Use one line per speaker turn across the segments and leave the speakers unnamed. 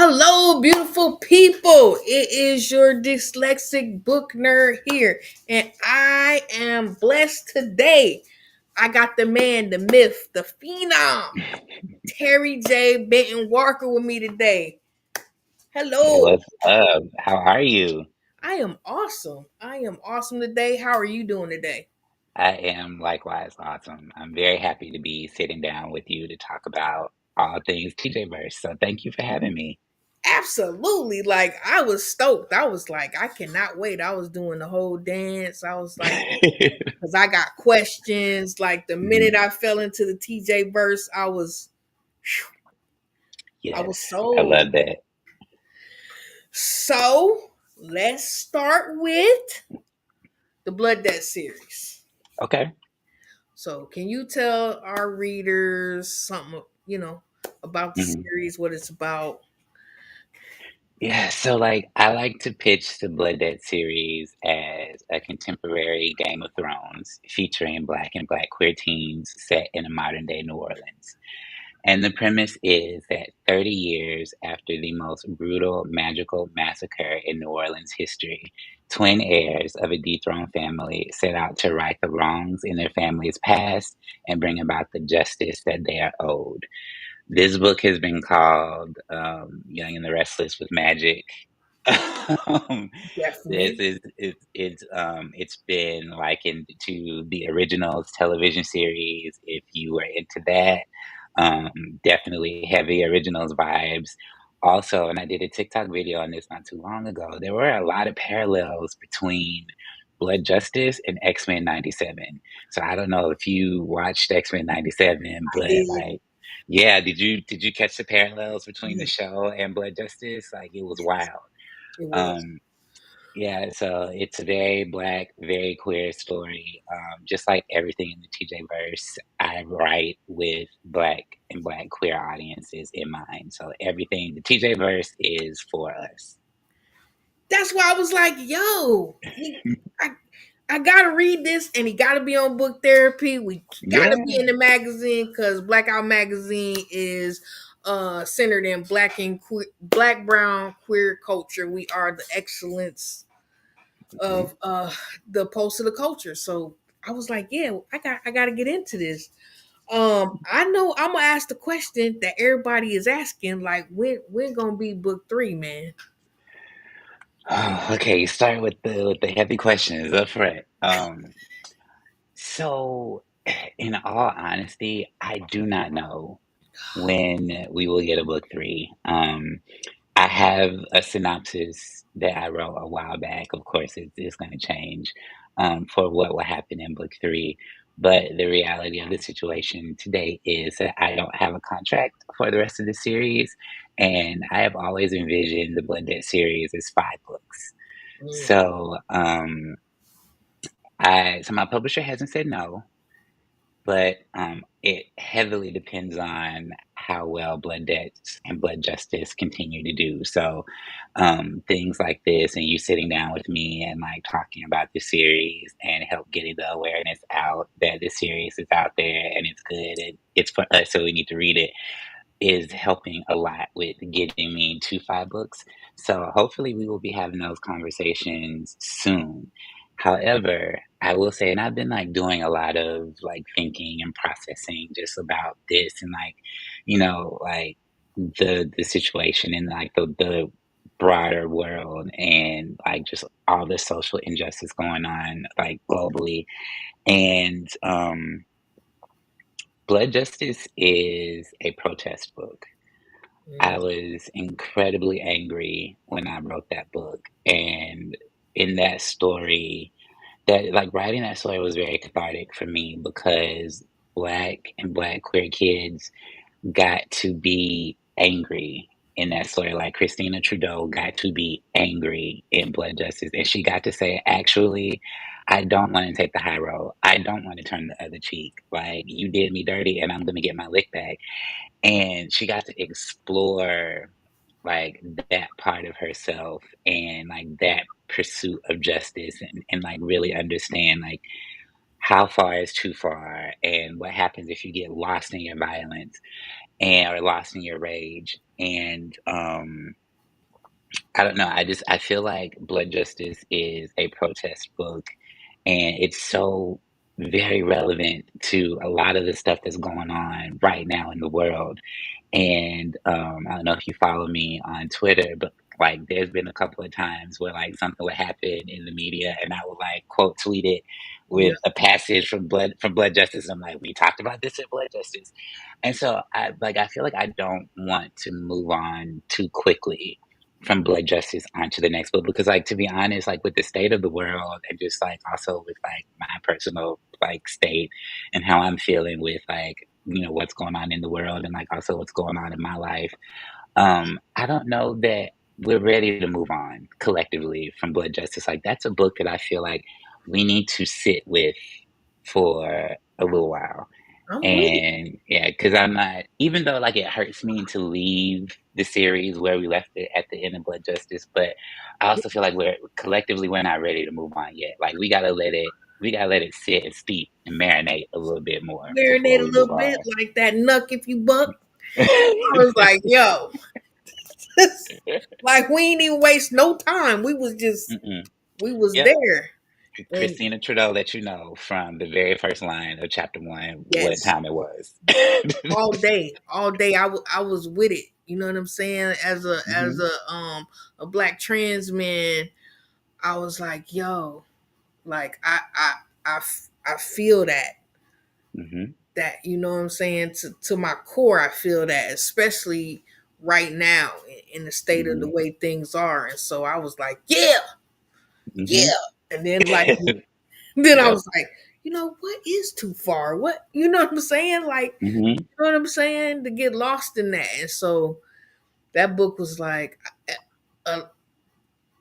Hello, beautiful people. It is your dyslexic book nerd here, and I am blessed today. I got the man, the myth, the phenom, Terry J Benton-Walker with me today.
Hey,
Hello.
what's up? How are you?
I am awesome. I am awesome today. How are you doing today?
I am likewise awesome. I'm very happy to be sitting down with you to talk about all things TJverse. So thank you for having me.
Absolutely. Like, I was stoked. I was like, I cannot wait. I was doing the whole dance. I was like, because I got questions. Like the minute
Mhm.
I fell into the TJ verse, I was
Yes, I
sold.
love that.
So let's start with the Blood Debt series.
Okay.
So can you tell our readers something, about the
Mhm.
series, what it's about?
Yeah, so I like to pitch the Blood Debt series as a contemporary Game of Thrones featuring Black and Black queer teens set in a modern day New Orleans. And the premise is that 30 years after the most brutal magical massacre in New Orleans history, twin heirs of a dethroned family set out to right the wrongs in their family's past and bring about the justice that they are owed. This book has been called Young and the Restless with Magic. This
Definitely.
is it's been likened to the originals television series if you were into that. Definitely heavy originals vibes. Also, and I did a TikTok video on this not too long ago. There were a lot of parallels between Blood Justice and X-Men 97. So I don't know if you watched X-Men 97,
I
but
did.
like yeah, did you catch the parallels between the
Yeah,
show and Blood Justice? Like it was wild.
it was.
Um, yeah, so it's a very black, very queer story. Just like everything in the TJ verse, I write with black and black queer audiences in mind. So everything the TJ verse is for us.
That's why I was like, yo, I I gotta read this, and he gotta be on book therapy. We gotta be
Yeah.
in the magazine because Blackout Magazine is centered in black brown queer culture. We are the excellence
Mhm.
of the pulse of the culture. So I was like, yeah, I gotta get into this. I know I'm gonna ask the question that everybody is asking, like when gonna be book three, man?
Oh, okay, you start with the heavy questions up front. So in all honesty, I do not know when we will get a book three. I have a synopsis that I wrote a while back. Of course, it's going to change for what will happen in book three. But the reality of the situation today is that I don't have a contract for the rest of the series. And I have always envisioned the Blended series as 5 books.
Mm.
So my publisher hasn't said no, but it heavily depends on how well Blood Debts and Blood Justice continue to do. So, things like this, and you sitting down with me and like talking about the series and help getting the awareness out that the series is out there and it's good and it's for us, so we need to read it, is helping a lot with getting me to 5 books. So hopefully we will be having those conversations soon. However, I will say, and I've been like doing a lot of like thinking and processing just about this and like, like the situation and like the broader world and like just all the social injustice going on like globally. And Blood Justice is a protest book. I
Mm.
was incredibly angry when I wrote that book. And in that story, that like writing that story was very cathartic for me because black and black queer kids got to be angry in that story. Like Christina Trudeau got to be angry in Blood Justice. And she got to say, actually, I don't want to take the high road. I don't want to turn the other cheek. Like you did me dirty and I'm gonna get my lick back, and she got to explore like that part of herself and like that pursuit of justice and like really understand like how far is too far and what happens if you get lost in your violence. and or Lost in Your Rage. And I don't know. I feel like Blood Justice is a protest book, and it's so very relevant to a lot of the stuff that's going on right now in the world. And I don't know if you follow me on Twitter, but like there's been a couple of times where like something would happen in the media and I would like quote tweet it
Yeah.
with a passage from Blood Justice. I'm like, we talked about this in Blood Justice. And so I feel like I don't want to move on too quickly from Blood Justice onto the next book because like to be honest, like with the state of the world and just like also with like my personal like state and how I'm feeling with like what's going on in the world and like also what's going on in my life. I don't know that we're ready to move on collectively from Blood Justice. Like that's a book that I feel like we need to sit with for a little while.
I'm with it.
And yeah, because I'm not, even though like it hurts me to leave the series where we left it at the end of Blood Justice, but I also feel like we're not ready to move on yet. Like we gotta let it sit and steep and marinate a little bit more before
Marinate a
we move
little bit
on.
like that nuck if you buck. I was like, yo, like we ain't even waste no time.
Mm-mm.
We was
Yep.
there. And
Christina Trudeau let you know from the very first line of chapter one what
yes,
time it was.
all day I was with it. You know what I'm saying? As
Hmm.
a black trans man, I was like, yo, like I feel
Hmm.
that you know what I'm saying to my core. I feel that, especially right now in the state of the
Hmm.
way things are. And so I was like, yeah, yeah.
Hmm.
And then like then I
Yep.
was like, you know what is too far? What you know what I'm saying? Like
Hmm.
you know what I'm saying? To get lost in that. And so that book was like uh,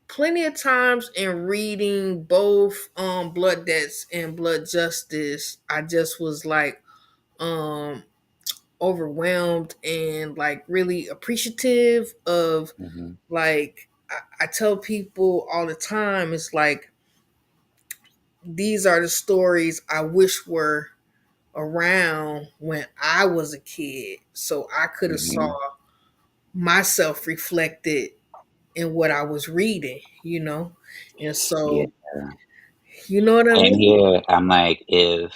plenty of times in reading both Blood Debts and Blood Justice, I just was like um overwhelmed and like really appreciative of
Hmm.
like I tell people all the time, it's like these are the stories I wish were around when I was a kid, so I could have saw
Hmm.
myself reflected in what I was reading, you know. And
Yeah.
so you know what I
And
mean?
here I'm like, if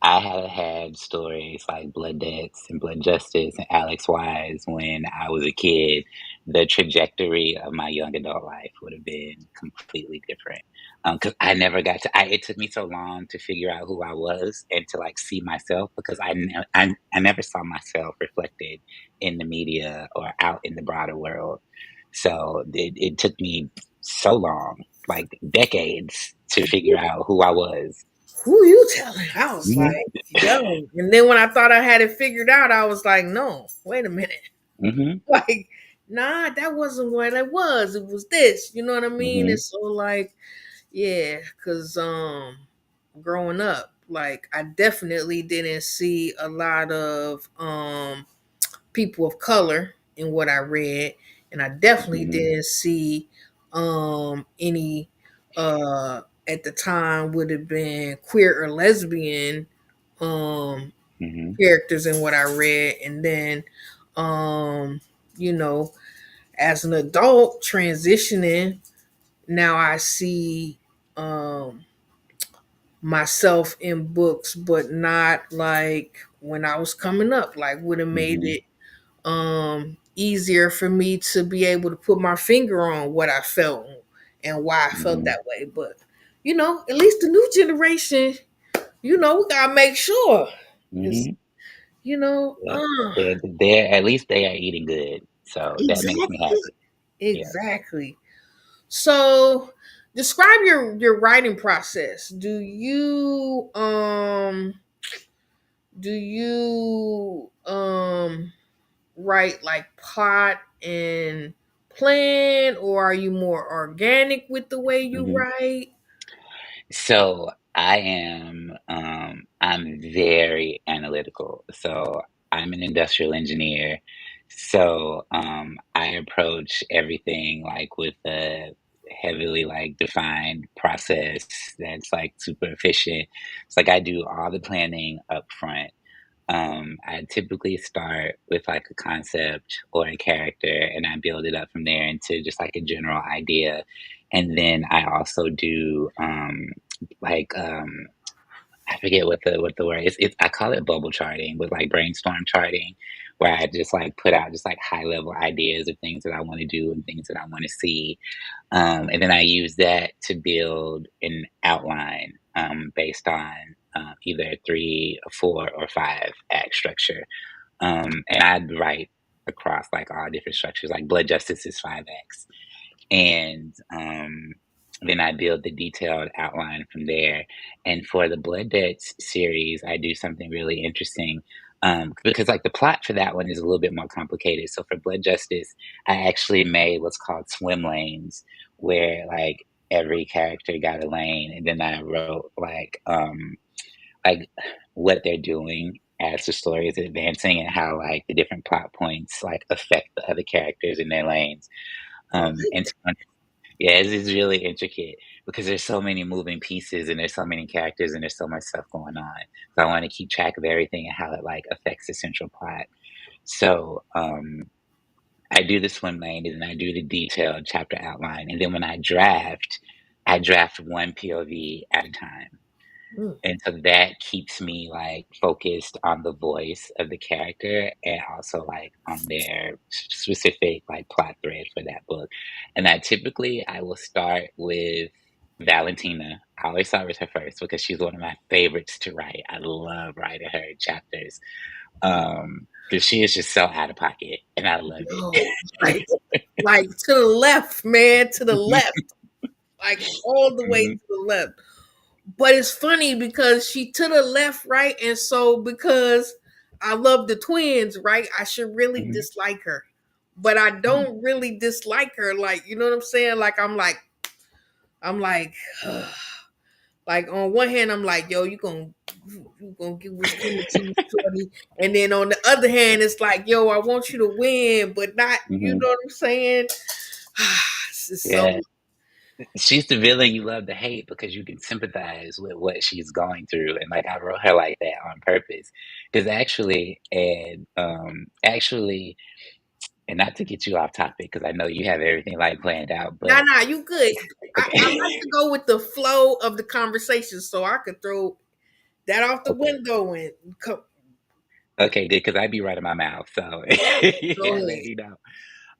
I had had stories like Blood Debts and Blood Justice and Alex Wise when I was a kid, the trajectory of my young adult life would have been completely different. Because I never got to. It took me so long to figure out who I was and to like see myself because I never saw myself reflected in the media or out in the broader world. So it took me so long, like decades, to figure out who I was.
Who you telling? I was like,
Mhm,
yo. And then when I thought I had it figured out, I was like, no, wait a minute.
mhm,
Like, nah, that wasn't what it was. It was this. You know what I mean?
mhm,
It's so like, yeah, because growing up, like I definitely didn't see a lot of people of color in what I read, and I definitely
mhm,
didn't see any at the time would have been queer or lesbian um
mhm,
characters in what I read. And then um you know, as an adult transitioning, now I see um myself in books, but not like when I was coming up, like would have made
mhm,
it easier for me to be able to put my finger on what I felt and why I felt
mhm.
that way. But you know, at least the new generation, you know, we gotta make sure it's
Mhm.
you know,
Yep. They're at least they are eating good, so that makes me
exactly,
happy. Yeah.
exactly. So describe your writing process. Do you write like plot and plan, or are you more organic with the way you
Mhm.
write?
So I'm very analytical. So I'm an industrial engineer. So I approach everything like with a heavily like defined process that's like super efficient. It's like I do all the planning up front. I typically start with like a concept or a character, and I build it up from there into just like a general idea. And then I also do like I forget what the word is. I call it bubble charting, with like brainstorm charting, where I just like put out just like high level ideas of things that I want to do and things that I want to see, and then I use that to build an outline based on either a three, a four, or five act structure. And I'd write across like all different structures, like Blood Justice is five acts, and then I build the detailed outline from there. And for the Blood Debts series, I do something really interesting, because like the plot for that one is a little bit more complicated. So for Blood Justice, I actually made what's called swim lanes, where like every character got a lane, and then I wrote like what they're doing as the story is advancing, and how like the different plot points like affect the other characters in their lanes. And so yeah, it's really intricate because there's so many moving pieces and there's so many characters and there's so much stuff going on. So I want to keep track of everything and how it like affects the central plot. So I do the swim lane and then I do the detailed chapter outline. And then when I draft one POV at a time.
Mm.
And so that keeps me like focused on the voice of the character and also like on their specific like plot thread for that book. And I will start with Valentina. I always start with her first because she's one of my favorites to write. I love writing her chapters. Because she is just so out of pocket and I love
Yo, like, like to the left, man, to the
it.
left, like all the way
Mhm,
to the left. But it's funny because she to the left, right? And so because I love the twins, right? I should really
mhm,
dislike her. But I
mhm,
don't really dislike her. Like, you know what I'm saying? Like I'm like like on one hand, I'm like, yo, you gonna get what's coming to you, shorty. And then on the other hand, it's like, yo, I want you to win, but not, you
mhm.
know what I'm saying? It's just so
Yeah. She's the villain you love to hate because you can sympathize with what she's going through, and like I wrote her like that on purpose. Because actually, and not to get you off topic, because I know you have everything like planned out,
nah,
but
nah, you good. I like
okay,
to go with the flow of the conversation, so I could throw that out the
okay,
window and
okay, good, because I'd be right in my mouth. So
go
yeah, let
ahead.
me know.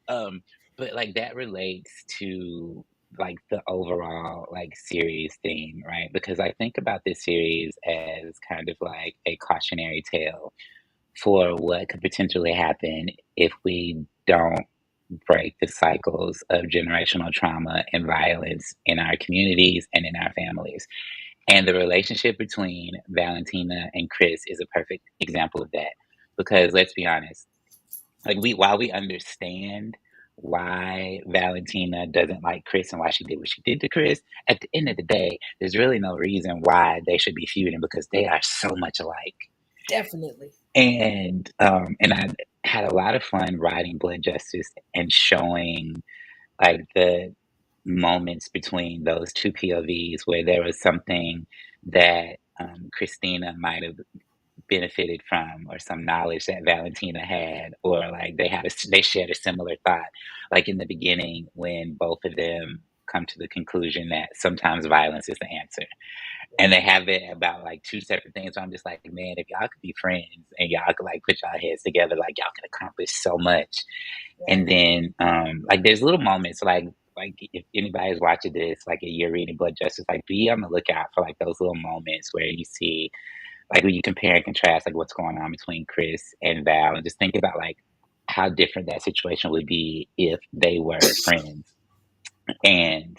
Um, but like that relates to like the overall like series theme, right? Because I think about this series as kind of like a cautionary tale for what could potentially happen if we don't break the cycles of generational trauma and violence in our communities and in our families. And the relationship between Valentina and Chris is a perfect example of that. Because let's be honest, like while we understand why Valentina doesn't like Chris and why she did what she did to Chris, at the end of the day, there's really no reason why they should be feuding because they are so much alike.
Definitely.
And I had a lot of fun writing Blood Justice and showing like the moments between those two POVs where there was something that Christina might have benefited from or some knowledge that Valentina had, or like they shared a similar thought, like in the beginning when both of them come to the conclusion that sometimes violence is the answer, and they have it about like two separate things. So I'm just like, man, if y'all could be friends and y'all could like put y'all heads together, like y'all could accomplish so much.
Yeah,
And then like there's little moments like if anybody's watching this, like if you're reading Blood Justice, like be on the lookout for like those little moments where you see like when you compare and contrast like what's going on between Chris and Val, and just think about like how different that situation would be if they were friends. And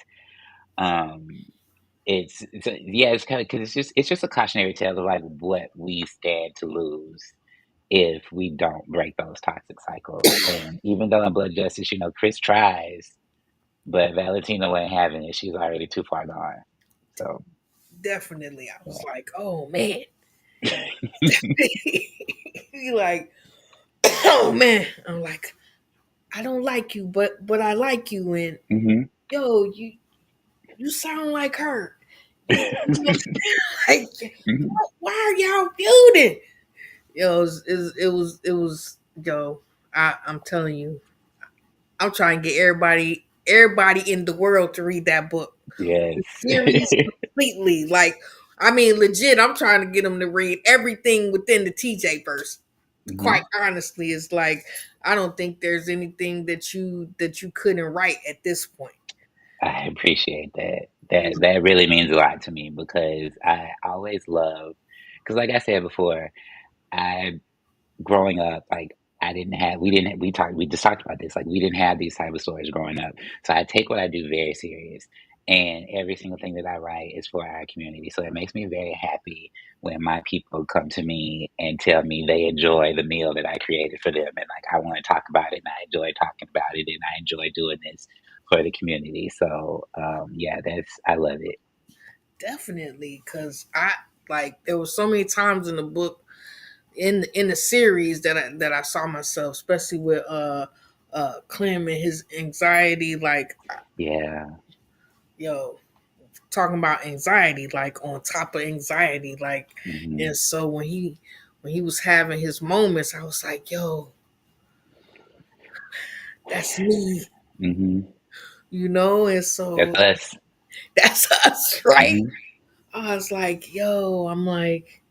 um yeah, it's kind of because it's just a cautionary tale of like what we stand to lose if we don't break those toxic cycles. And even though in Blood Justice, you know, Chris tries, but Valentina wasn't having it. She's already too far gone. So
definitely. I was
yeah.
like, oh man. You like, oh man. I'm like, I don't like you, but I like you, and
Hmm.
yo, you sound like her. You know, like,
Hmm.
why are y'all feuding? Yo, it was yo. I'm telling you, I'm trying to get everybody in the world to read that book. The
Yes.
series completely. Like, I mean, legit. I'm trying to get them to read everything within the TJverse.
Hmm.
Quite honestly, it's like I don't think there's anything that you couldn't write at this point.
I appreciate that.
You
That really means a lot to me because I always love, because like I said before, I growing up, like I didn't have, we just talked about this, like we didn't have these type of stories growing up. So I take what I do very serious, and every single thing that I write is for our community. So it makes me very happy when my people come to me and tell me they enjoy the meal that I created for them, and like I want to talk about it, and I enjoy talking about it, and I enjoy doing this for the community. So yeah, that's I love it.
definitely, because I like there was so many times in the book in the series that I saw myself, especially with Clem and his anxiety, like
Yeah.
yo, talking about anxiety, like on top of anxiety, like
Hmm.
and so when he was having his moments, I was like, yo, that's me,
Hmm.
and
That's
so
us.
that's us, right?
Hmm.
I was like, yo, I'm like,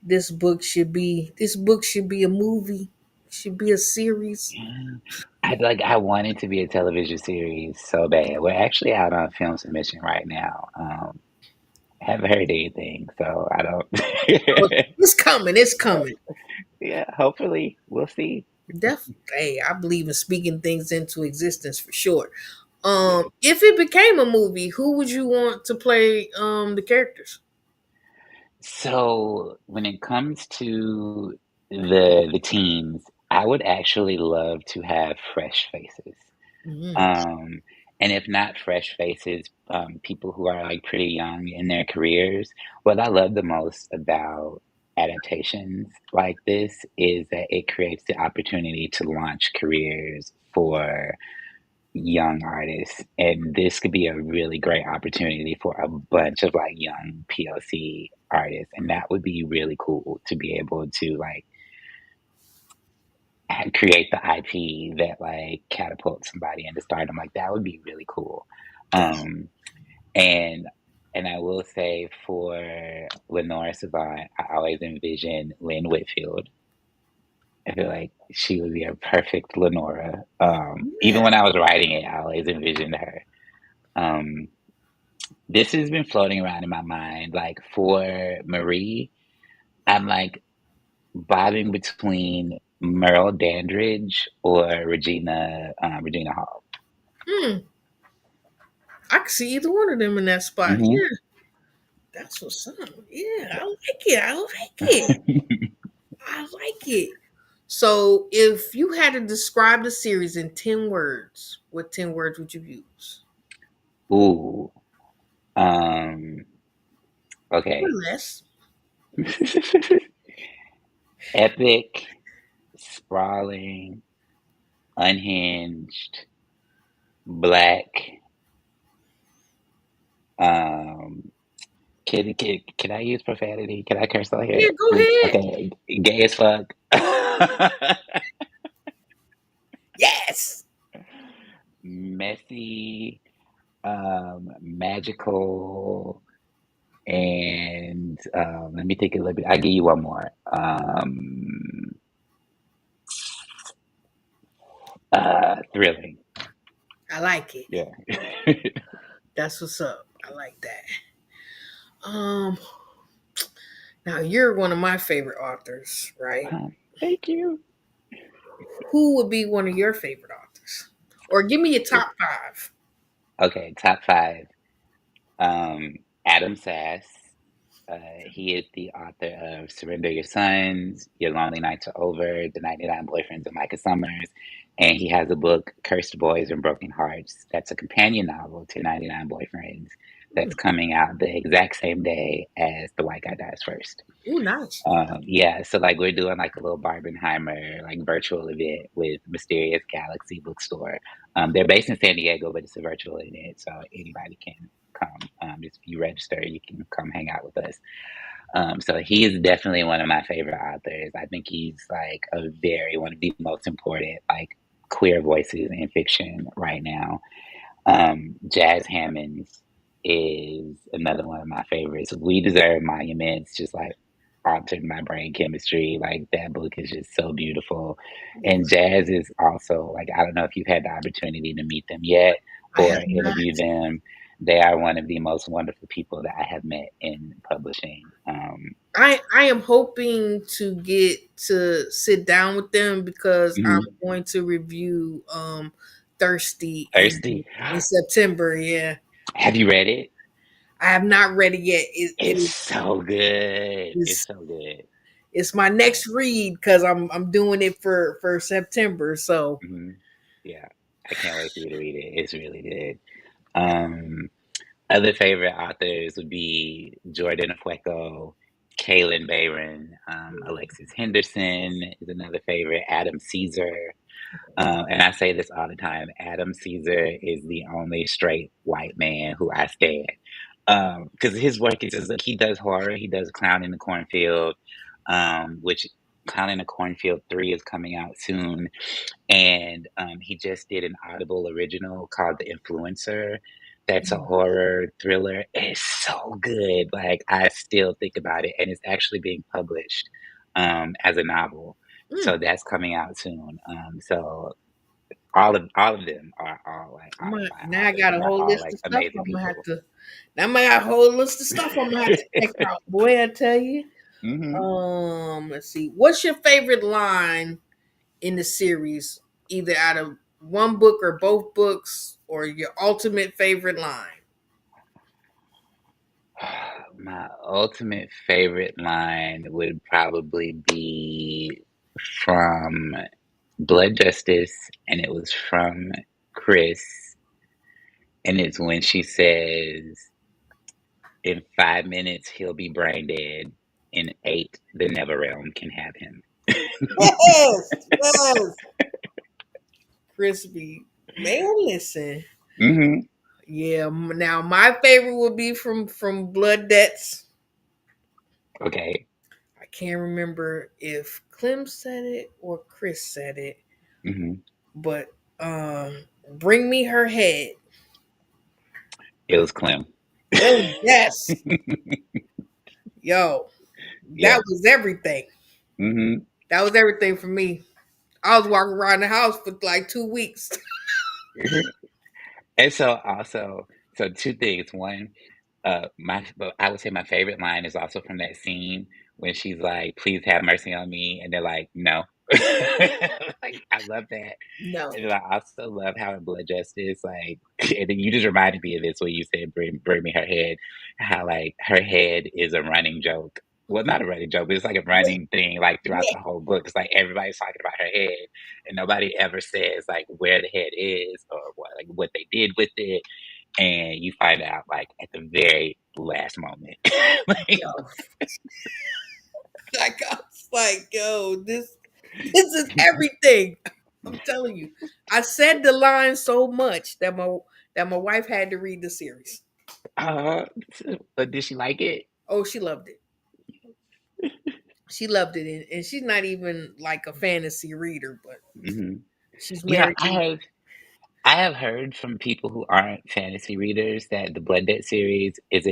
this book should be a movie, should be a series.
I want it to be a television series so bad. We're actually out on film submission right now. Haven't heard anything, so I
Oh,
don't.
it's coming, it's coming.
Yeah, hopefully we'll see.
Definitely, hey, I believe in speaking things into existence for sure.
Yes.
If it became a movie, who would you want to play the characters?
So when it comes to the teams, I would actually love to have fresh faces.
Mm,
Um, and if not fresh faces, people who are like pretty young in their careers. What I love the most about adaptations like this is that it creates the opportunity to launch careers for young artists. And this could be a really great opportunity for a bunch of like young POC artists. And that would be really cool to be able to like create the IP that like catapults somebody into stardom. Like that would be really cool.
def-
Um, and I will say for Lenora Savant, I always envision Lynn Whitfield. I feel like she would be a perfect Lenora. Even
yeah.
when I was writing it, I always envisioned her. Um, this has been floating around in my mind. Like for Marie, I'm like bobbing between Merle Dandridge or Regina Hall.
Hmm. I could see either one of them in that spot.
Hmm.
Yeah, that's what's up. Yeah, I like it. I like it. I like it. So, if you had to describe the series in 10 words, what 10 words would you use?
Ooh. Um,
Or
okay.
less.
Epic, sprawling, unhinged, black. Um, can I use profanity? Can I curse on here?
Yeah, go ahead.
Okay, gay as fuck.
Yes.
Messy, magical, and let me think a little bit. I'll give you one more. Thrilling.
I like it.
Yeah.
That's what's up. I like that. Um, Now you're one of my favorite authors, right?
Thank you.
Who would be one of your favorite authors? Or give me your top five.
Okay, top five. Um, Adam Sass. He is the author of Surrender Your Sons, Your Lonely Nights Are Over, The 99 Boyfriends of Micah Summers, and he has a book, Cursed Boys and Broken Hearts, that's a companion novel to 99 Boyfriends that's coming out the exact same day as The White Guy Dies First.
Ooh, nice.
Yeah, so like we're doing like a little Barbenheimer like virtual event with Mysterious Galaxy Bookstore. They're based in San Diego, but it's a virtual event, so anybody can come. If you register, you can come hang out with us. So he is definitely one of my favorite authors. I think he's like a very one of the most important like queer voices in fiction right now. Jazz Hammonds is another one of my favorites. We Deserve Monuments just like altered my brain chemistry. Like that book is just so beautiful. And Jazz is also like I don't know if you've had the opportunity to meet them yet
I
or
have not.
interview them. They are one of the most wonderful people that I have met in publishing.
I am hoping to get to sit down with them because I'm
Mhm.
going to review Thirsty
Thirsty.
in September. Yeah.
Have you read it?
I have not read it yet.
It's so good. It's so good.
It's my next read because I'm doing it for September. So
Mhm. Yeah, I can't wait for you to read it. It's really good. Um, Other favorite authors would be Jordan Fueko, Kaylin Bayron, Alexis Henderson is another favorite, Adam Caesar. And I say this all the time, Adam Caesar is the only straight white man who I stand. Because his work is just like he does horror, he does Clown in the Cornfield, which Clown in the Cornfield 3 is coming out soon. And he just did an Audible original called The Influencer. That's a horror thriller. It's so good. Like I still think about it, and it's actually being published as a novel.
mm,
So that's coming out soon. So all of them are all like outside
now I
authors,
got
and
a
they're
whole
all
list
like
of stuff
amazing
I'm gonna have
people.
to. Now I got a whole list of stuff I'm gonna have to check out. Boy, I tell you.
Hmm.
Let's see. What's your favorite line in the series, either out of one book or both books, or your ultimate favorite line?
My ultimate favorite line would probably be from Blood Justice, and it was from Chris, and it's when she says, "In 5 minutes he'll be brain dead. In eight, the Never Realm can have him."
Yes, yes. Crispy. Man, listen.
Hmm.
Yeah, now my favorite would be from Blood Debts.
Okay.
I can't remember if Clem said it or Chris said it,
Hmm.
but bring me her head.
It was Clem.
Oh yes. Yo, that
Yep.
was everything.
Hmm.
That was everything for me. I was walking around the house for like 2 weeks.
And so also, so two things. One, my but I would say my favorite line is also from that scene when she's like, "Please have mercy on me," and they're like, "No." Like I love that,
No.
and then I also love how in Blood Justice, like, and then you just reminded me of this when you said, "Bring me her head," how like her head is a running joke. Well, not a running joke, but it's like a
Yeah,
running thing, like throughout
yeah,
the whole book. It's like everybody's talking about her head, and nobody ever says like where the head is or what they did with it, and you find out like at the very last moment. Like,
yo. Like I was like, yo, this is everything. I'm telling you. I said the line so much that my wife had to read the series.
uh, but did she like it?
Oh, she loved it. She loved it, and she's not even like a fantasy reader, but
Hmm.
she's
You know,
married.
I have heard from people who aren't fantasy readers that the Blood Debt series is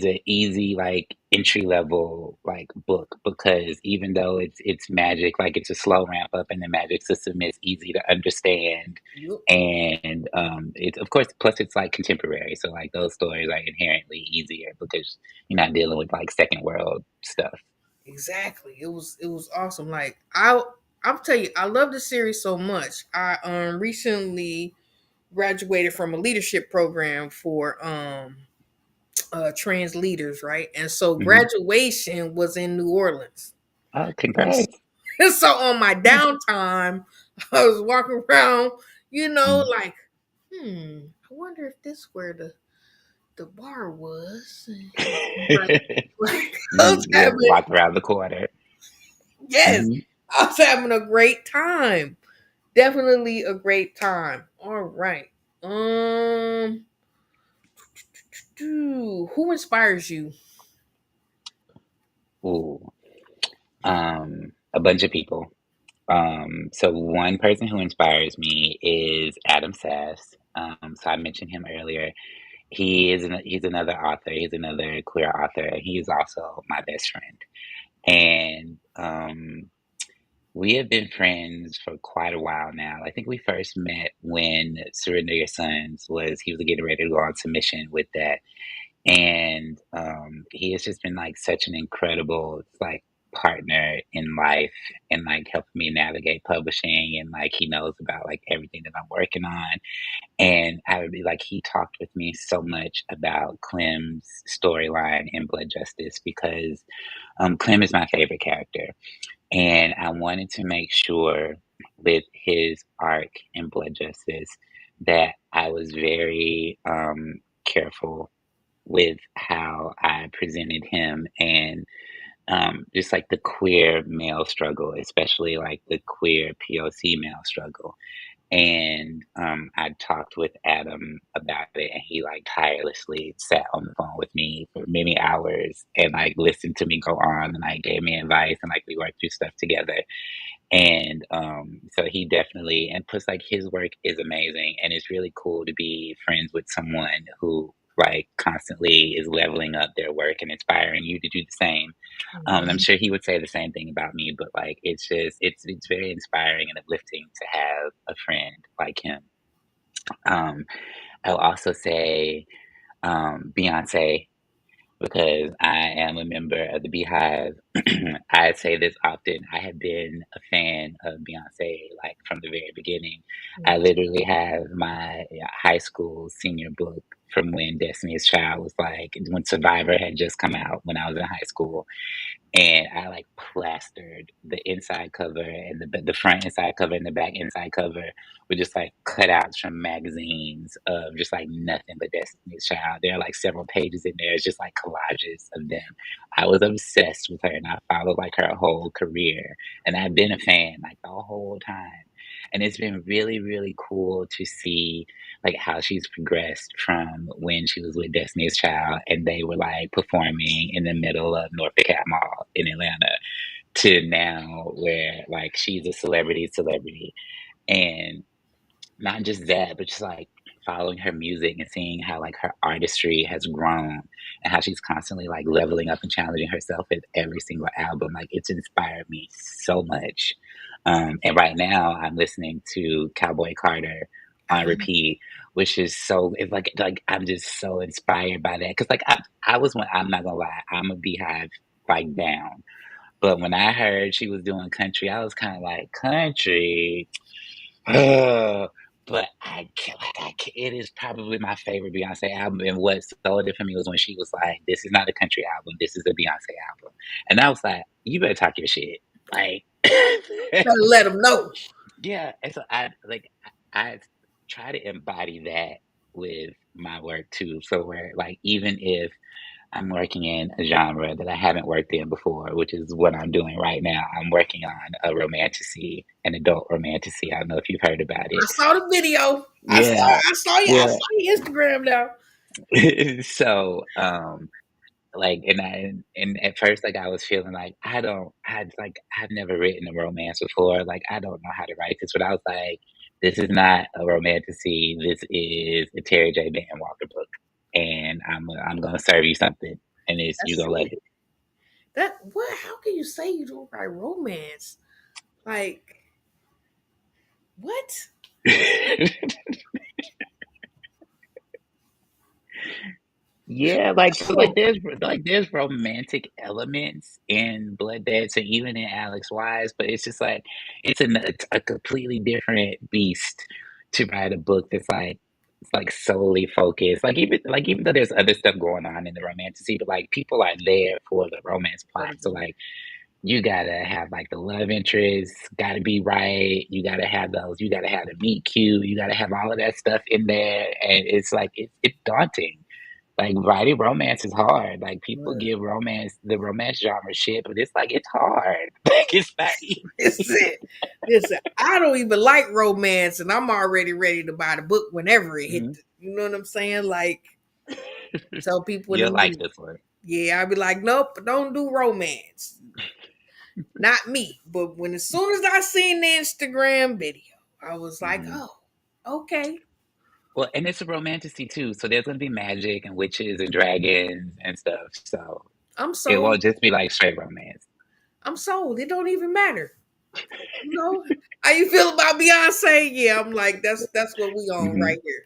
a easy like entry level like book because even though it's magic, like it's a slow ramp up and the magic system is easy to understand.
Yup,
And it's of course plus it's like contemporary, so like those stories are inherently easier because you're not dealing with like second world stuff.
exactly. It was awesome. Like I'll tell you, I love the series so much. I recently graduated from a leadership program for trans leaders, right? And so
Hmm.
graduation was in New Orleans.
Oh,
And
congrats.
so on my downtime, I was walking around, like, I wonder if this where the bar was. Like I was
Yeah,
having,
walk around the corner.
yes,
Hmm.
I was having a great time. Definitely a great time. All right. Um, who inspires you?
Ooh, a bunch of people. So one person who inspires me is Adam Sass. So I mentioned him earlier. He's another author. He's another queer author. And he is also my best friend. And we have been friends for quite a while now. I think we first met when Surrender Your Sons was he was getting ready to go on submission with that. And he has just been like such an incredible like partner in life and like helping me navigate publishing and like he knows about like everything that I'm working on. And I would be like he talked with me so much about Clem's storyline in Blood Justice because Clem is my favorite character. And I wanted to make sure with his arc in Blood Justice that I was very careful with how I presented him and just like the queer male struggle, especially like the queer POC male struggle. And I talked with Adam about it, and he like tirelessly sat on the phone with me for many hours and like listened to me go on and like gave me advice and like we worked through stuff together. And so he definitely, and plus, like, his work is amazing. And it's really cool to be friends with someone who, like, constantly is leveling up their work and inspiring you to do the same. And I'm
Mhm.
sure he would say the same thing about me, but like, it's just, it's very inspiring and uplifting to have a friend like him. Um, I'll also say Beyonce because I am a member of the Beehive. I say this often. I have been a fan of Beyonce like from the very beginning. I
Mhm.
literally have my high school senior book from when Destiny's Child was like when Survivor had just come out when I was in high school, and I like plastered the inside cover and the front inside cover and the back inside cover with just like cutouts from magazines of just like nothing but Destiny's Child. There are like several pages in there. It's just like collages of them. I was obsessed with her and I followed like her whole career. And I've been a fan like the whole time. And it's been really, really cool to see like how she's progressed from when she was with Destiny's Child and they were like performing in the middle of Norfolk Cat Mall in Atlanta to now where like she's a celebrity and not just that, but just like following her music and seeing how like her artistry has grown and how she's constantly like leveling up and challenging herself with every single album. Like it's inspired me so much. And right now I'm listening to Cowboy Carter on
Uh-huh.
repeat, which is so it's like I'm just so inspired by that. Cause like I was one I'm not gonna lie, I'm a Beehive like down. But when I heard she was doing country, I was kind of like, country. But I can't, like, it is probably my favorite Beyonce album. And what sold it for me was when she was like, "This is not a country album. This is a Beyonce album." And I was like, "You better talk your shit." Like,
Better let them know.
yeah. And so I try to embody that with my work too. So where like even if I'm working in a genre that I haven't worked in before, which is what I'm doing right now. I'm working on a romantasy, an adult romantasy. I don't know if you've heard about
I
it.
saw the video.
Yeah,
I
yeah.
saw your Instagram now.
So, like, and at first, like, I was feeling like I've never written a romance before. Like, I don't know how to write this, but I was like, this is not a romantasy. This is a Terry J. Benton-Walker book, and I'm gonna serve you something, and it's you
That's
gonna love
it. That what? How can you say you don't write romance? Like what?
it. Yeah, like, 'cause, like,
Oh,
there's romantic elements in Blood Debts and even in Alex Wise, but it's just like it's a completely different beast to write a book that's like it's like solely focused. Even though there's other stuff going on in the romantasy, but like people are there for the romance
for
plot.
the
So like you gotta have like the love interest, gotta be right. You gotta have the meet cute. You gotta have all of that stuff in there, and it's like it's daunting. Like writing romance is hard. Like people
romance.
give the romance genre shit, but it's like it's hard. Like it's not
It's
easy.
it. Listen, I don't even like romance, and I'm already ready to buy the book whenever it hit.
Mhm.
You know what I'm saying? Like tell people in the
You'll like
media.
this one.
Yeah, I'd be like, nope, don't do romance. Not me. But when as soon as I seen the Instagram video, I was like,
Hmm.
oh, okay.
Well, and it's a romantasy too, so there's gonna be magic and witches and dragons and stuff. So
I'm
it
sold.
won't just be like straight romance.
I'm sold. It don't even matter. You know? How you feel about Beyonce? Yeah, I'm like, that's what we on
Hmm.
right here.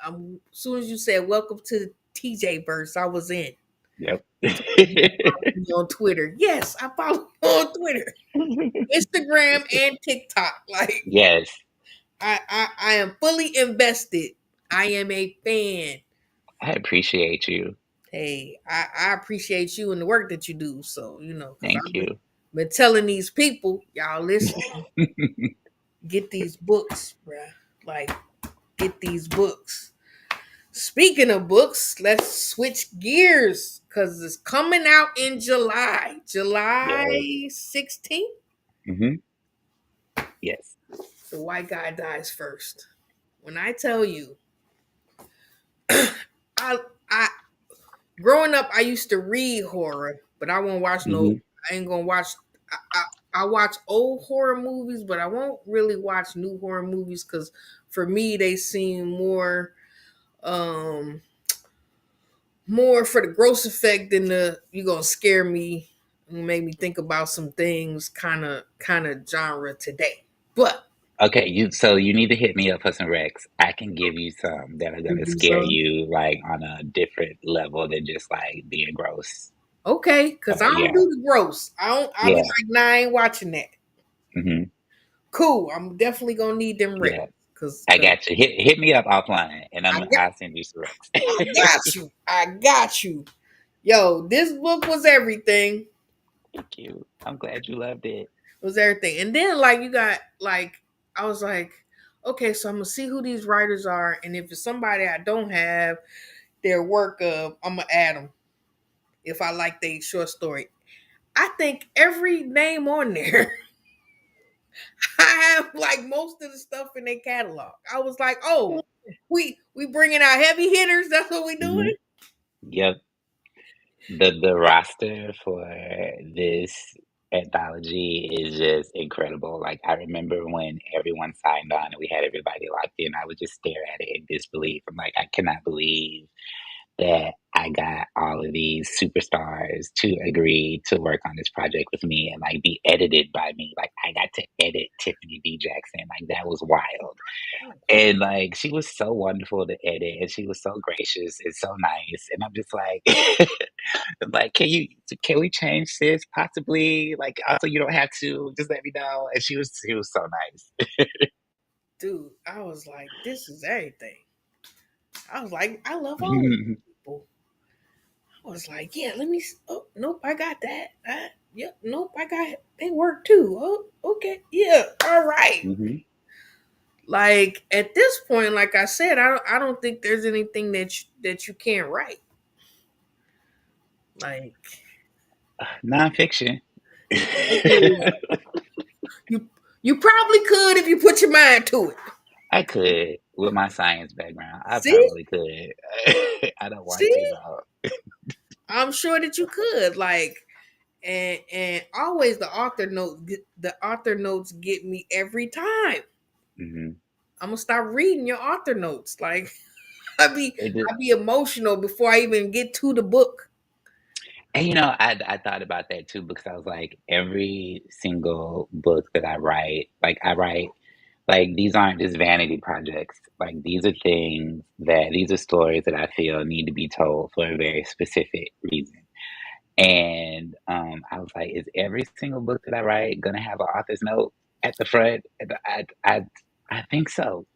I'm as soon as you said welcome to the TJverse, I was in.
Yep.
You told me you follow me on Twitter. Yes, I follow you on Twitter, Instagram, and TikTok. Like
Yes,
I am fully invested. I am a fan.
I appreciate you.
Hey, I appreciate you and the work that you do. So, because
Thank
I've
you.
been telling these people, y'all listen, get these books, bruh. Like, get these books. Speaking of books, let's switch gears because it's coming out in July.
Yes.
July 16th.
Hmm. Yes.
The white guy dies first. When I tell you, I I growing up, I used to read horror, but I won't watch no.
Hmm.
I ain't gonna watch. I watch old horror movies, but I won't really watch new horror movies because for me they seem um more for the gross effect than the you gonna scare me and make me think about some things kind of genre today. But
Okay, you need to hit me up for some Rex. I can give you some that are
you
gonna
do
scare
some
you like on a different level than just like being gross.
okay, cause I don't
Yeah,
do the gross. I don't. I'll be
yeah,
like, nah, I ain't watching that.
hmm,
Cool. I'm definitely gonna need them ready.
yeah.
Cause
I
cause
got you. Hit me up offline, and
I got
I'll send you some Rex.
I got you. I got you. Yo, this book was everything.
Thank you. I'm glad you loved it.
Was everything. And then like you got like I was like, okay, so I'm gonna see who these writers are, and if it's somebody I don't have their work of, I'm gonna add them if I like their short story. I think every name on there, I have like most of the stuff in their catalog. I was like, oh, we bringing out heavy hitters. That's what we
Hmm.
doing.
Yep. The roster for this anthology is just incredible. Like I remember when everyone signed on and we had everybody locked in, I would just stare at it in disbelief. I'm like, I cannot believe that I got all of these superstars to agree to work on this project with me and like be edited by me. Like I got to edit Tiffany D. Jackson. Like that was wild. And like she was so wonderful to edit and she was so gracious and so nice. And I'm just like like, can we change this possibly? Like also you don't have to, just let me know. And she was so nice.
Dude, I was like, this is everything. I was like, I love all of these people. I was like, yeah, let me. Oh, nope, I got that. Yep, nope, I got. They work too. Oh, okay, yeah, all right.
Hmm.
Like at this point, like I said, I don't think there's anything that you can't write. Like
Nonfiction.
you, you probably could if you put your mind to it.
I could with my science background. I
See,
probably could. I don't want to
see,
though.
I'm sure that you could. Like, and always the author notes get me every time.
Hmm.
I'm gonna start reading your author notes. Like I be
They do.
I be emotional before I even get to the book.
And I thought about that too because I was like, every single book that I write like these aren't just vanity projects. Like these are stories that I feel need to be told for a very specific reason. And I was like, is every single book that I write gonna have an author's note at the front? And I think so.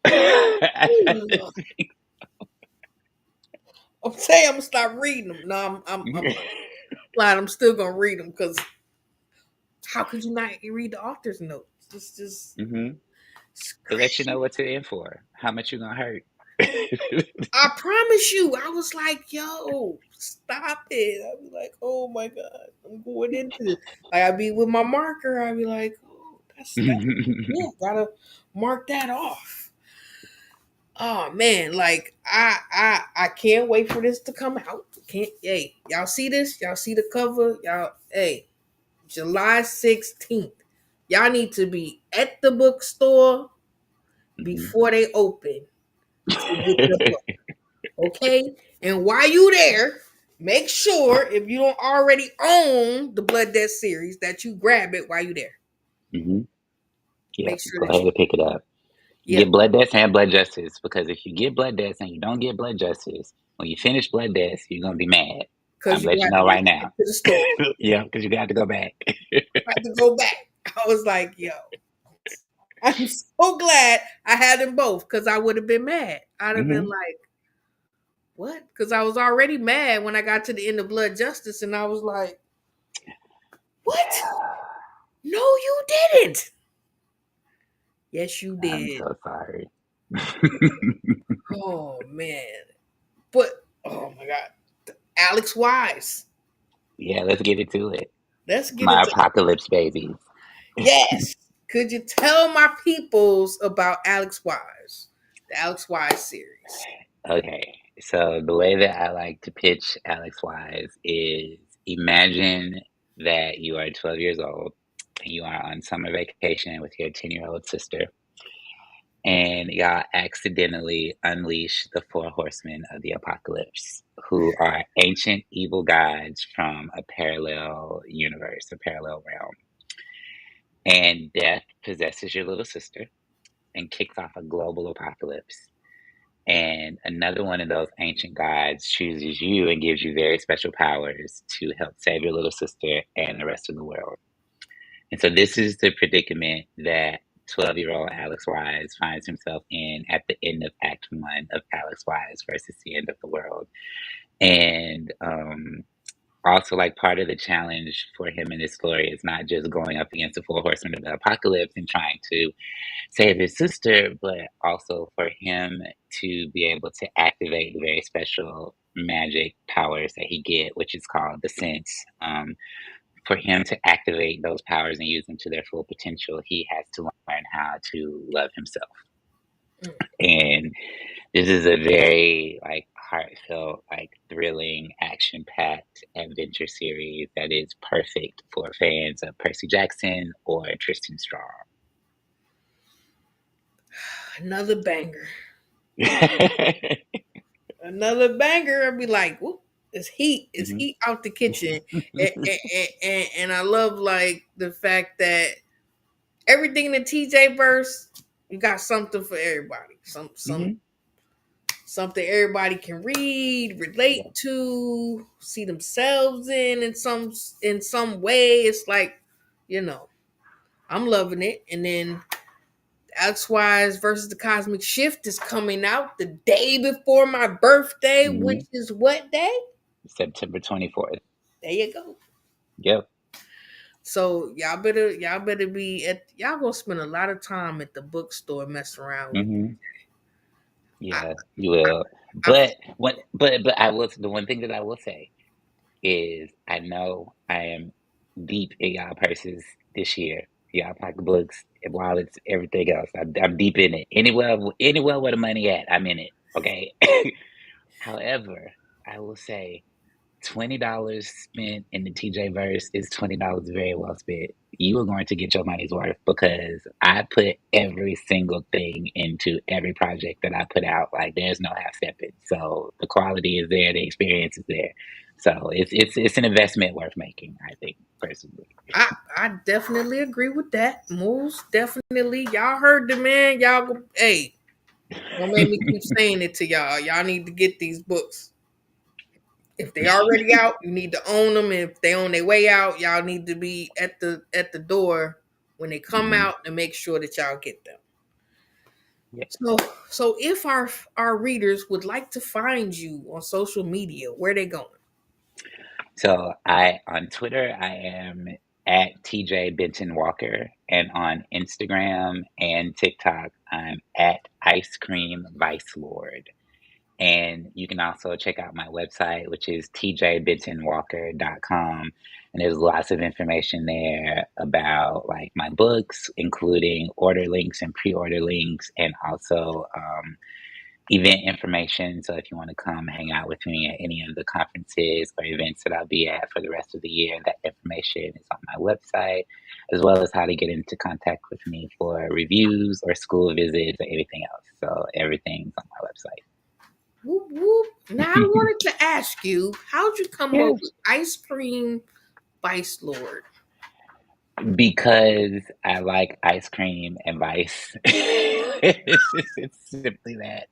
Ooh, I'm saying I'm gonna start reading them. No, I'm lying. I'm still gonna read them because how could you not read the author's notes? It's just
Hmm.
it's
To let you know
crazy.
what to in for, how much you gonna hurt.
I promise you, I was like, yo, stop it. I'd be like, oh my God, I'm going into this. Like, I'd be with my marker, I'd be like, oh, that's yeah, gotta mark that off. Oh man, like I can't wait for this to come out. Can't Hey, y'all see this? Y'all see the cover? Y'all hey, July 16th. Y'all need to be at the bookstore
Mhm.
before they open to get the book. Okay? And while you there, make sure if you don't already own the Blood Debt series that you grab it while you there.
Mhm. Yeah,
Make sure
go
that
ahead
you
and pick it up.
yeah,
Get blood debts and blood justice because if you get blood debts and you don't get blood justice, when you finish blood debts, you're gonna be mad.
because
I'm
you
let you
have to
know
go
right
back
now.
to the store.
Yeah, because you got to go back.
I have to go back. I was like, yo, I'm so glad I had them both because I would have been mad. I'd have been
Hmm.
like, what? Because I was already mad when I got to the end of Blood Justice and I was like, what? No, you didn't. Yes, you
I'm
did.
so sorry.
Oh man. But oh my god. Alex Wise.
Yeah, let's get into it.
Let's get
My
into
apocalypse babies.
yes. Could you tell my peoples about Alex Wise? The Alex Wise series.
Okay, so the way that I like to pitch Alex Wise is imagine that you are 12 years old and you are on summer vacation with your 10-year-old sister, and y'all accidentally unleash the four horsemen of the apocalypse, who are ancient evil gods from a parallel universe, a parallel realm. And death possesses your little sister and kicks off a global apocalypse. And another one of those ancient gods chooses you and gives you very special powers to help save your little sister and the rest of the world. And so this is the predicament that 12-year-old Alex Wise finds himself in at the end of Act One of Alex Wise versus the end of the world. And also, like, part of the challenge for him in this story is not just going up against the four horsemen of the apocalypse and trying to save his sister, but also for him to be able to activate the very special magic powers that he get, which is called the sense. For him to activate those powers and use them to their full potential, he has to learn how to love himself.
Mm.
And this is a very like heartfelt, like thrilling, action-packed adventure series that is perfect for fans of Percy Jackson or Tristan Strong.
Another banger. Another banger. I'd be like, whoop, it's heat. It's
Mhm.
heat out the kitchen. And I love like the fact that everything in the TJverse, you got something for everybody.
Mhm.
Something everybody can read,
Yeah.
relate to, see themselves in some way. It's like, you know, I'm loving it. And then Alex Wise versus the Cosmic Shift is coming out the day before my birthday, which
Mhm.
is what day?
September 24th.
There you go.
Yep.
So y'all better be at y'all gonna spend a lot of time at the bookstore messing around with.
Mhm.
I,
Yeah, you will.
I
But I will, the one thing that I will say is I know I am deep in y'all purses this year, y'all pocketbooks, and wallets, everything else. I'm deep in it. Anywhere where the money at, I'm in it. Okay. However, I will say $20 spent in the TJverse is $20 very well spent. You are going to get your money's worth because I put every single thing into every project that I put out. Like there's no half stepping. So the quality is there, the experience is there. So it's an investment worth making, I think, personally.
I definitely agree with that. Most definitely. Y'all heard the man. Hey, don't make me keep saying it to y'all. Y'all need to get these books. If they already out, you need to own them. And if they on their way out, y'all need to be at the door when they come
Hmm.
out and make sure that y'all get them.
Yeah.
So so if our readers would like to find you on social media, where they going?
So I on Twitter I am at TJ Benton-Walker, and on Instagram and TikTok I'm at Ice Cream Vice Lord. And you can also check out my website, which is TJbentonWalker.com. And there's lots of information there about like my books, including order links and pre-order links, and also event information. So if you want to come hang out with me at any of the conferences or events that I'll be at for the rest of the year, that information is on my website, as well as how to get into contact with me for reviews or school visits or anything else. So everything's on my website.
Whoop, whoop. Now I wanted to ask you, how'd you come up with
Yes.
ice cream Vice Lord?
Because I like ice cream and vice. It's simply that.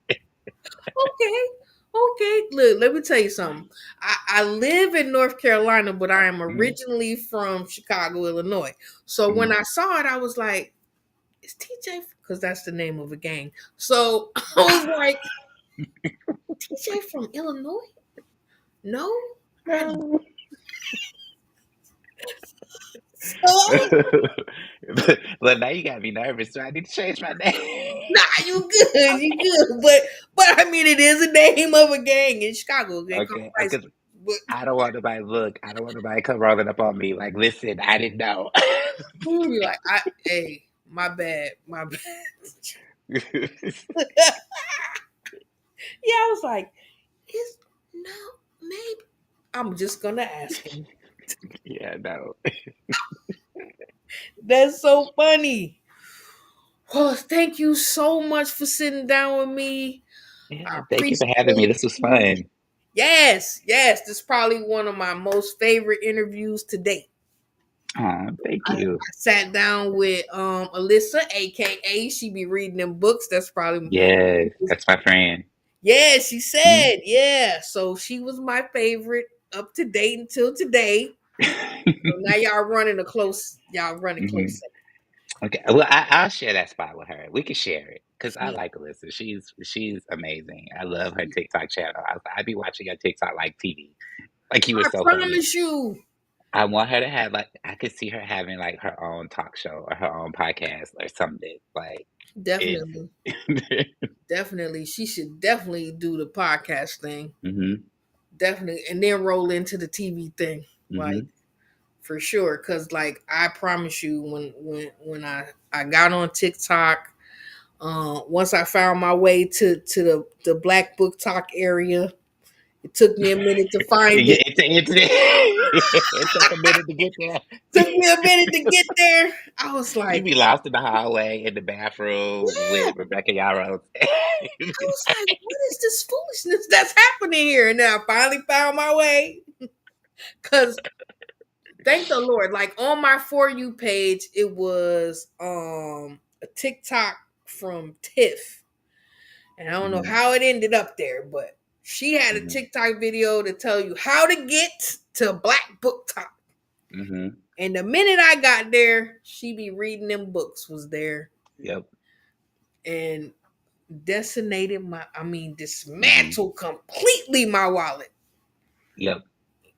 Okay. Okay. Look, let me tell you something. I live in North Carolina, but I am
Mhm,
originally from Chicago, Illinois. So when
mhm.
I saw it, I was like, is TJ, because that's the name of a gang. So I was like, TJ from Illinois? No? I don't.
No.
So,
Well, now you got me nervous, so I need to change my name.
nah, you good, you good. But I mean it is a name of a gang in Chicago. They call
Okay,
Vice.
because
But
I don't want nobody to come rolling up on me like, listen, I didn't know.
who be like, hey, my bad, my bad. Yeah, I was like, is no, maybe. I'm just gonna ask him.
Yeah, no.
That's so funny. Well, thank you so much for sitting down with me. I
Yeah, thank you for having me.
appreciate
This was
you.
fun.
Yes, yes. This is probably one of my most favorite interviews to date.
Oh, thank you.
I sat down with Alyssa, aka she be reading them books. That's probably
Yes, that's my friend.
yeah, she
Mhm.
said, yeah. So she was my favorite up to date until today. So now y'all running
hmm
close.
Okay, well, I'll share that spot with her. We can share it because I
She,
like Alyssa. She's amazing. I love her TikTok channel. I be watching her TikTok like TV. Like he
I
was so funny.
promise you.
I want her to have like I could see her having like her own talk show or her own podcast or something. Like it's
Definitely. Definitely. She should definitely do the podcast thing.
hmm
Definitely. And then roll into the TV thing. Like
hmm
for sure. Cause like I promise you when I got on TikTok, once I found my way to the Black Book Talk area, it took me a minute to find
Yeah,
it.
it took a minute to get there.
Took me a minute to get there. I was
You
like,
be lost in the hallway in the bathroom
yeah.
with Rebecca Yarros.
I was like, what is this foolishness that's happening here? And then I finally found my way. Cause thank the Lord, like on my For You page, it was a TikTok from Tiff. And I don't know
hmm
how it ended up there, but she had a
hmm
TikTok video to tell you how to get to Black Book Talk.
hmm
And the minute I got there, she be reading them books was there
Yep.
and
hmm
dismantled completely my wallet.
Yep.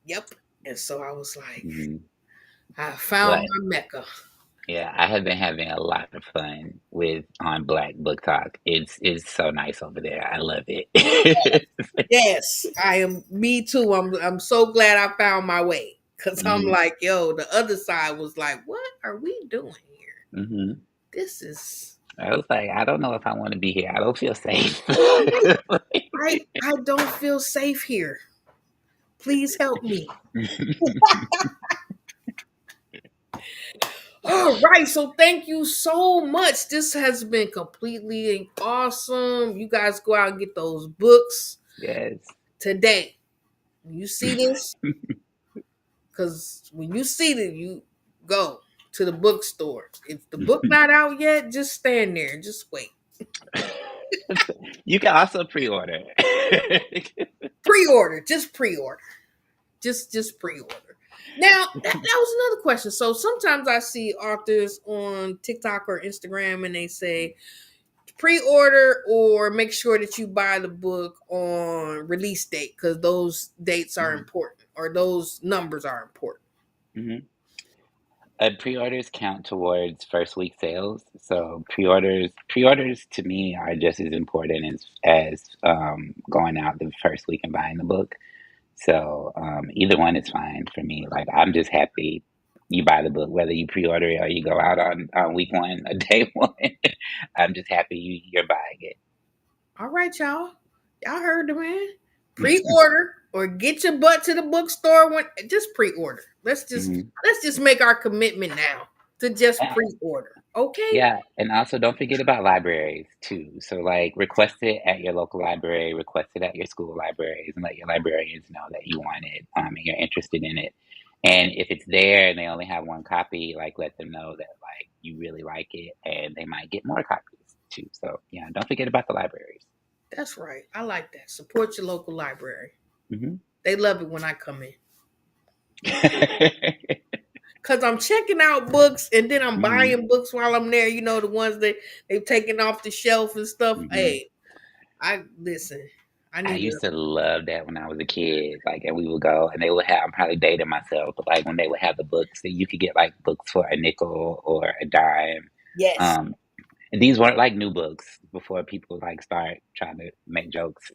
Yep. And so I was like,
hmm
I found
But
my Mecca.
yeah, I have been having a lot of fun with on Black Book Talk. It's so nice over there. I love it.
Yes, I am. Me too. I'm so glad I found my way because I'm
hmm
like, yo, the other side was like, what are we doing here?
hmm
This is
I was like, I don't know if I want to be here. I don't feel safe.
I don't feel safe here. Please help me. All right, so thank you so much. This has been completely awesome. You guys go out and get those books
Yes.
today. When you see this, because when you see it, you go to the bookstore. If the book not out yet, just stand there. Just wait.
You can also pre-order.
Pre-order. Just pre-order. Just pre-order. Now that was another question. So sometimes I see authors on TikTok or Instagram and they say pre-order or make sure that you buy the book on release date because those dates are
Mhm,
important or those numbers are important.
mhm. Pre-orders count towards first week sales, so pre-orders to me are just as important as going out the first week and buying the book. So either one is fine for me. Like I'm just happy you buy the book, whether you pre-order it or you go out on week one, a day one. I'm just happy you're buying it.
All right, y'all. Y'all heard the man. Pre-order or get your butt to the bookstore when just pre-order.
Mhm.
Let's just make our commitment now to just
Yeah,
pre-order. Okay?
yeah, and also don't forget about libraries too. So, like, request it at your local library, request it at your school libraries, and let your librarians know that you want it, and you're interested in it. And if it's there and they only have one copy, like, let them know that, like, you really like it, and they might get more copies too. So, yeah, don't forget about the libraries.
That's right. I like that. Support your local library.
Mhm.
They love it when I come in. Cause I'm checking out books and then I'm
Mhm,
buying books while I'm there. You know, the ones that they've taken off the shelf and stuff.
mhm.
Hey, I listen. I
I
need to.
used to love that when I was a kid, like, and we would go and they would have I'm probably dating myself, but, like, when they would have the books that you could get, like, books for a nickel or a dime,
Yes,
um, and these weren't, like, new books before people, like, start trying to make jokes.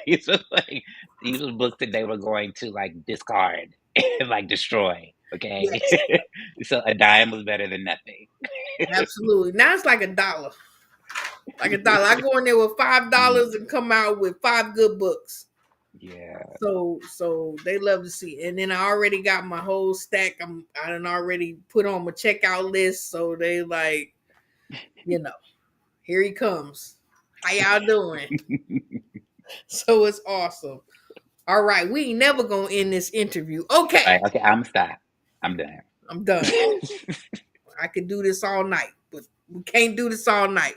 These were, like these were books that they were going to, like, discard and, like, destroy, okay?
yes,
So a dime was better than nothing.
absolutely. Now it's like $1. Like $1. I go in there with five
Mm,
dollars and come out with five good books.
yeah.
So they love to see. And then I already got my whole stack. I done already put on my checkout list. So they like, you know, here he comes. How y'all doing? So it's awesome. All right, we ain't never gonna end this interview. Okay,
Right, okay, Imma stop. I'm done.
I'm done. I could do this all night, but we can't do this all night.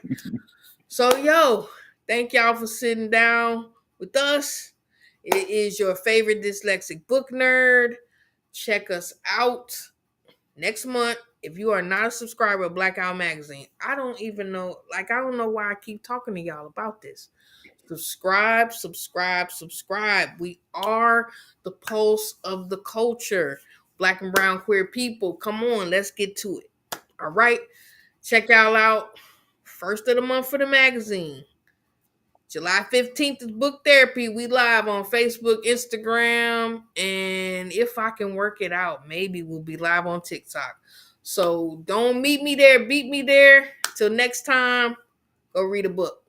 So, yo, thank y'all for sitting down with us. It is your favorite dyslexic book nerd. Check us out next month. If you are not a subscriber of Black Owl Magazine, I don't even know, like, I don't know why I keep talking to y'all about this. Subscribe, subscribe, subscribe. We are the pulse of the culture. Black and brown queer people. Come on, let's get to it. All right. Check y'all out. First of the month for the magazine. July 15th is book therapy. We live on Facebook, Instagram, and if I can work it out, maybe we'll be live on TikTok. So don't meet me there, beat me there. Till next time, go read a book.